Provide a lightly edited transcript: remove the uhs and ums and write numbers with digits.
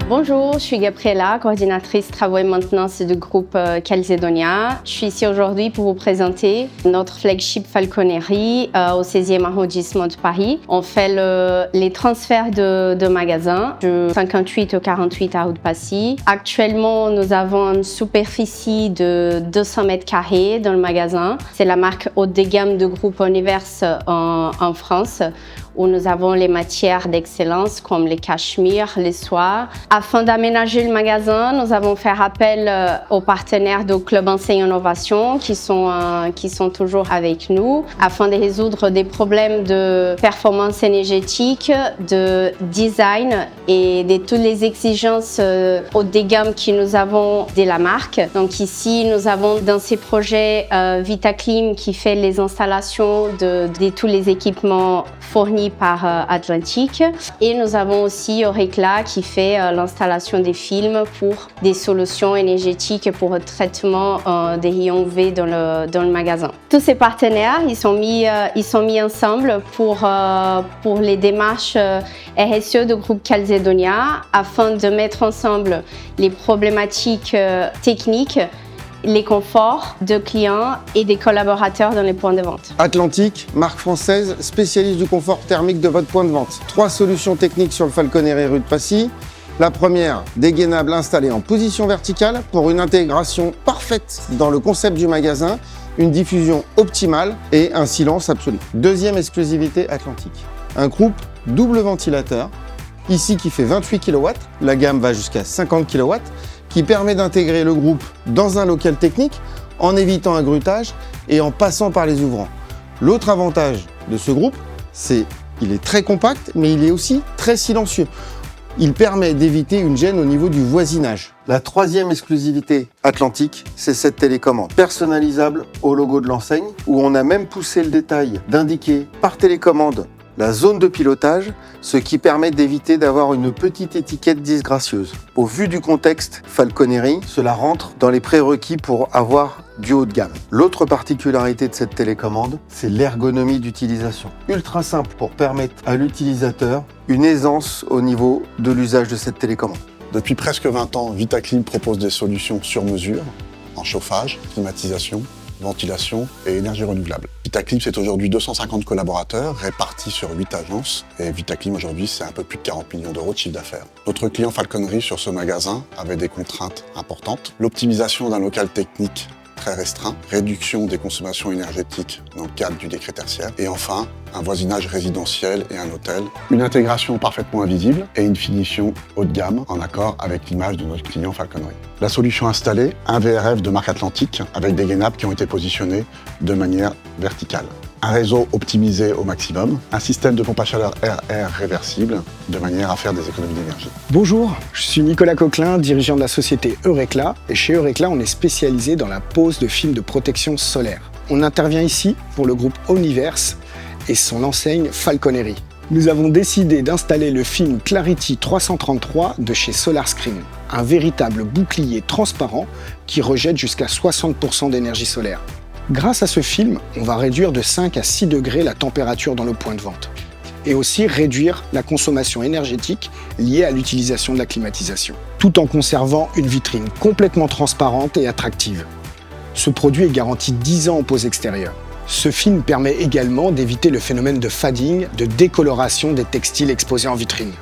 Bonjour, je suis Gabriela, coordinatrice travaux et maintenance du groupe Calzedonia. Je suis ici aujourd'hui pour vous présenter notre flagship Falconerie au 16e arrondissement de Paris. On fait les transferts de magasins de 58 au 48 à Passy. Actuellement, nous avons une superficie de 200 mètres carrés dans le magasin. C'est la marque haut de gamme du groupe Universe en France, où nous avons les matières d'excellence comme les cachemires, les soies. Afin d'aménager le magasin, nous avons fait appel aux partenaires du Club Enseigne Innovation qui sont toujours avec nous afin de résoudre des problèmes de performance énergétique, de design et de toutes les exigences haut de gamme que nous avons de la marque. Donc ici, nous avons dans ces projets Vitaclim qui fait les installations de tous les équipements fournis par Atlantique, et nous avons aussi Eurecla qui fait l'installation des films pour des solutions énergétiques pour le traitement des rayons UV dans le magasin. Tous ces partenaires ils sont mis ensemble pour les démarches RSE du groupe Calzedonia afin de mettre ensemble les problématiques techniques, les conforts de clients et des collaborateurs dans les points de vente. Atlantique, marque française, spécialiste du confort thermique de votre point de vente. 3 solutions techniques sur le Falconerie rue de Passy. La première, dégainable installé en position verticale pour une intégration parfaite dans le concept du magasin, une diffusion optimale et un silence absolu. Deuxième exclusivité Atlantique, un groupe double ventilateur, ici qui fait 28 kW, la gamme va jusqu'à 50 kW, qui permet d'intégrer le groupe dans un local technique en évitant un grutage et en passant par les ouvrants. L'autre avantage de ce groupe, c'est qu'il est très compact, mais il est aussi très silencieux. Il permet d'éviter une gêne au niveau du voisinage. La troisième exclusivité Atlantique, c'est cette télécommande personnalisable au logo de l'enseigne, où on a même poussé le détail d'indiquer par télécommande la zone de pilotage, ce qui permet d'éviter d'avoir une petite étiquette disgracieuse. Au vu du contexte Falconerie, cela rentre dans les prérequis pour avoir du haut de gamme. L'autre particularité de cette télécommande, c'est l'ergonomie d'utilisation. Ultra simple pour permettre à l'utilisateur une aisance au niveau de l'usage de cette télécommande. Depuis presque 20 ans, Vitaclim propose des solutions sur mesure en chauffage, climatisation, ventilation et énergie renouvelable. Vitaclim, c'est aujourd'hui 250 collaborateurs répartis sur 8 agences. Et Vitaclim, aujourd'hui, c'est un peu plus de 40 millions d'euros de chiffre d'affaires. Notre client Falconerie sur ce magasin avait des contraintes importantes. L'optimisation d'un local technique très restreint, réduction des consommations énergétiques dans le cadre du décret tertiaire, et enfin, un voisinage résidentiel et un hôtel, une intégration parfaitement invisible et une finition haut de gamme en accord avec l'image de notre client Falconerie. La solution installée, un VRF de marque Atlantique avec des gainables qui ont été positionnés de manière verticale. Un réseau optimisé au maximum, un système de pompe à chaleur air-air réversible de manière à faire des économies d'énergie. Bonjour, je suis Nicolas Coquelin, dirigeant de la société Eurecla, et chez Eurecla, on est spécialisé dans la pose de films de protection solaire. On intervient ici pour le groupe Universe et son enseigne Falconerie. Nous avons décidé d'installer le film Clarity 333 de chez SolarScreen, un véritable bouclier transparent qui rejette jusqu'à 60% d'énergie solaire. Grâce à ce film, on va réduire de 5 à 6 degrés la température dans le point de vente et aussi réduire la consommation énergétique liée à l'utilisation de la climatisation, tout en conservant une vitrine complètement transparente et attractive. Ce produit est garanti 10 ans en pose extérieure. Ce film permet également d'éviter le phénomène de fading, de décoloration des textiles exposés en vitrine.